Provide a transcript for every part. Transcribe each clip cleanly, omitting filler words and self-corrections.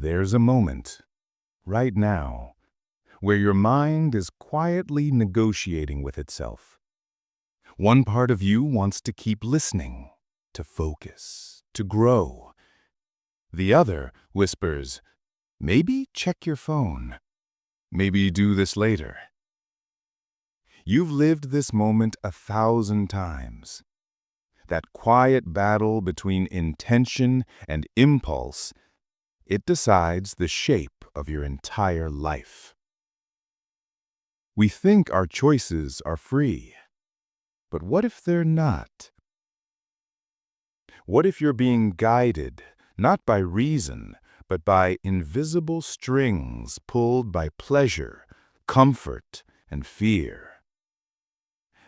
There's a moment, right now, where your mind is quietly negotiating with itself. One part of you wants to keep listening, to focus, to grow. The other whispers, maybe check your phone. Maybe do this later. You've lived this moment 1,000 times. That quiet battle between intention and impulse, it decides the shape of your entire life. We think our choices are free, but what if they're not? What if you're being guided, not by reason, but by invisible strings pulled by pleasure, comfort, and fear?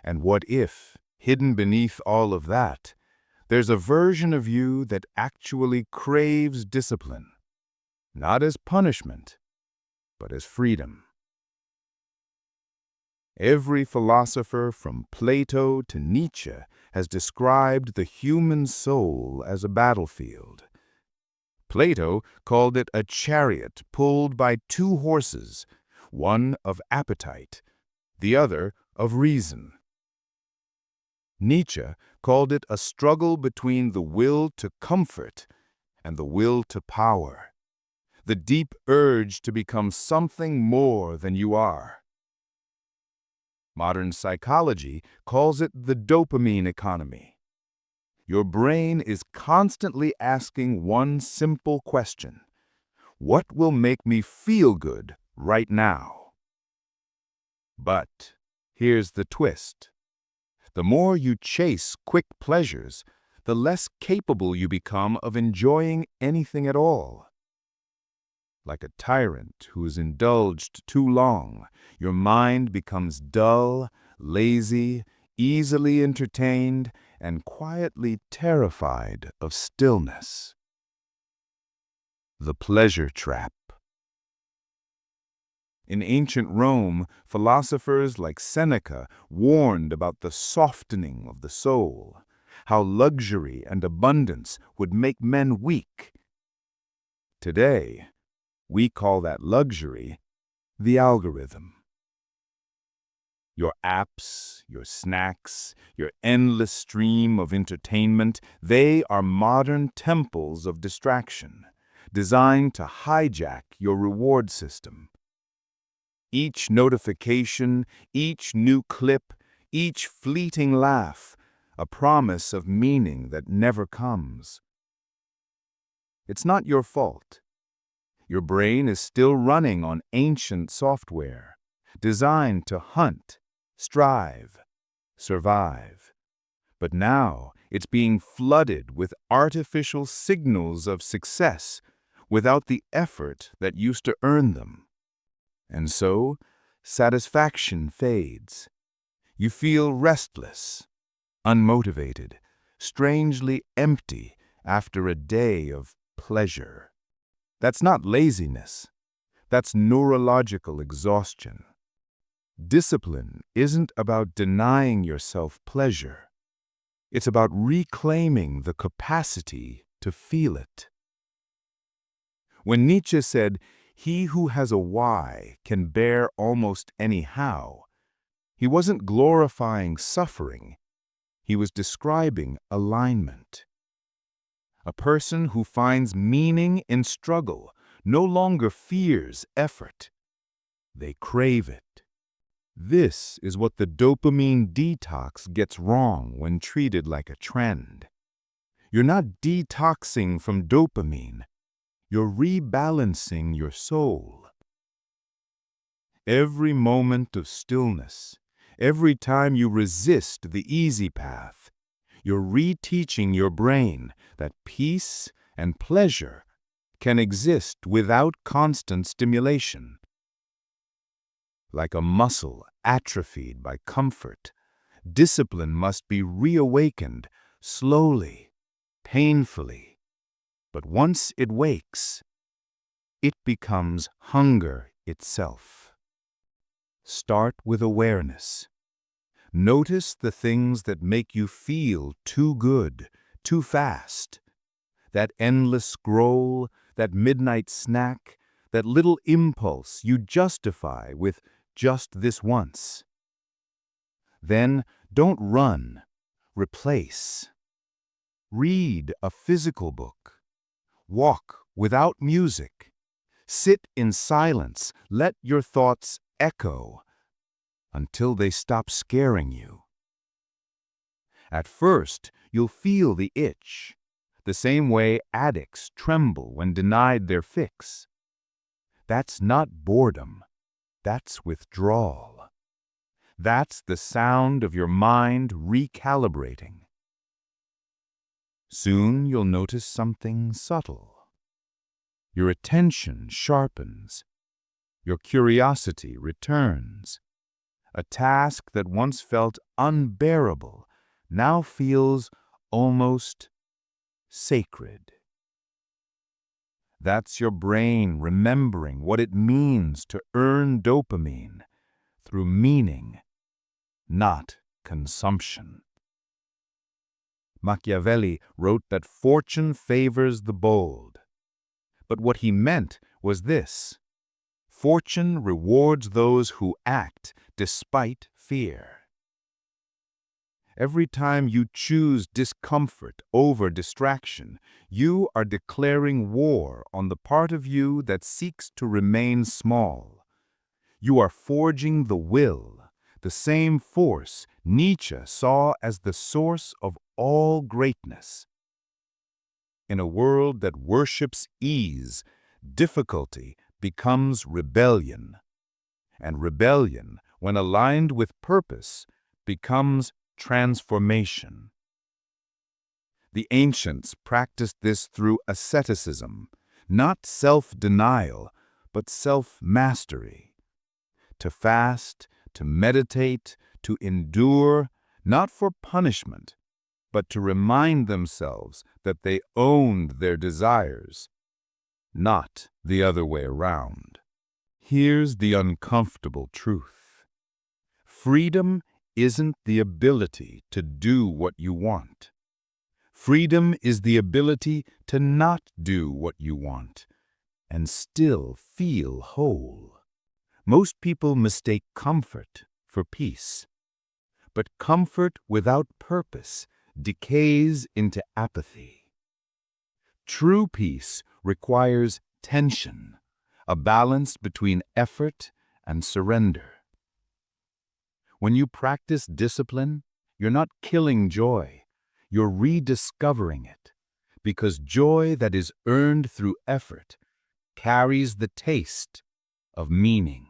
And what if, hidden beneath all of that, there's a version of you that actually craves discipline, not as punishment, but as freedom? Every philosopher from Plato to Nietzsche has described the human soul as a battlefield. Plato called it a chariot pulled by two horses, one of appetite, the other of reason. Nietzsche called it a struggle between the will to comfort and the will to power, the deep urge to become something more than you are. Modern psychology calls it the dopamine economy. Your brain is constantly asking one simple question: what will make me feel good right now? But here's the twist. The more you chase quick pleasures, the less capable you become of enjoying anything at all. Like a tyrant who is indulged too long, your mind becomes dull, lazy, easily entertained, and quietly terrified of stillness. The pleasure trap. In ancient Rome, philosophers like Seneca warned about the softening of the soul, how luxury and abundance would make men weak. Today, we call that luxury the algorithm. Your apps, your snacks, your endless stream of entertainment, they are modern temples of distraction, designed to hijack your reward system. Each notification, each new clip, each fleeting laugh, a promise of meaning that never comes. It's not your fault. Your brain is still running on ancient software, designed to hunt, strive, survive. But now it's being flooded with artificial signals of success without the effort that used to earn them. And so, satisfaction fades. You feel restless, unmotivated, strangely empty after a day of pleasure. That's not laziness. That's neurological exhaustion. Discipline isn't about denying yourself pleasure. It's about reclaiming the capacity to feel it. When Nietzsche said, "He who has a why can bear almost any how," he wasn't glorifying suffering. He was describing alignment. A person who finds meaning in struggle no longer fears effort. They crave it. This is what the dopamine detox gets wrong when treated like a trend. You're not detoxing from dopamine. You're rebalancing your soul. Every moment of stillness, every time you resist the easy path, you're reteaching your brain that peace and pleasure can exist without constant stimulation. Like a muscle atrophied by comfort, discipline must be reawakened slowly, painfully. But once it wakes, it becomes hunger itself. Start with awareness. Notice the things that make you feel too good, too fast. That endless scroll, that midnight snack, that little impulse you justify with just this once. Then don't run, replace. Read a physical book. Walk without music. Sit in silence, let your thoughts echo until they stop scaring you. At first, you'll feel the itch, the same way addicts tremble when denied their fix. That's not boredom, that's withdrawal. That's the sound of your mind recalibrating. Soon you'll notice something subtle. Your attention sharpens. Your curiosity returns. A task that once felt unbearable now feels almost sacred. That's your brain remembering what it means to earn dopamine through meaning, not consumption. Machiavelli wrote that fortune favors the bold. But what he meant was this: fortune rewards those who act despite fear. Every time you choose discomfort over distraction, you are declaring war on the part of you that seeks to remain small. You are forging the will, the same force Nietzsche saw as the source of all greatness. In a world that worships ease, difficulty becomes rebellion. And rebellion, when aligned with purpose, becomes transformation. The ancients practiced this through asceticism, not self-denial, but self-mastery. To fast, to meditate, to endure, not for punishment, but to remind themselves that they owned their desires, not the other way around. Here's the uncomfortable truth. Freedom isn't the ability to do what you want. Freedom is the ability to not do what you want and still feel whole. Most people mistake comfort for peace. But comfort without purpose decays into apathy. True peace requires tension, a balance between effort and surrender. When you practice discipline, you're not killing joy, you're rediscovering it, because joy that is earned through effort carries the taste of meaning.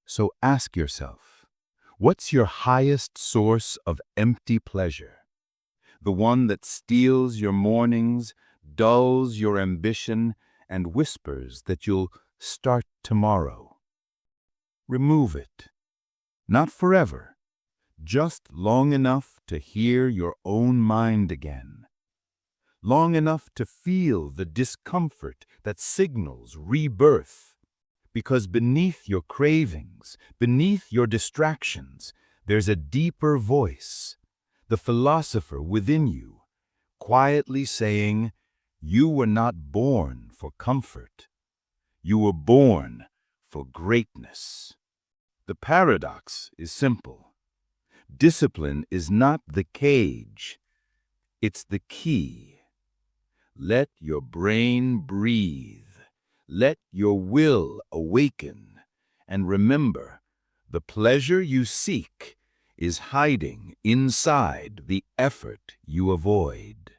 So ask yourself, what's your highest source of empty pleasure? The one that steals your mornings, dulls your ambition, and whispers that you'll start tomorrow. Remove it. Not forever, just long enough to hear your own mind again. Long enough to feel the discomfort that signals rebirth. Because beneath your cravings, beneath your distractions, there's a deeper voice, the philosopher within you, quietly saying, you were not born for comfort. You were born for greatness. The paradox is simple. Discipline is not the cage, it's the key. Let your brain breathe. Let your will awaken. And remember, the pleasure you seek is hiding inside the effort you avoid.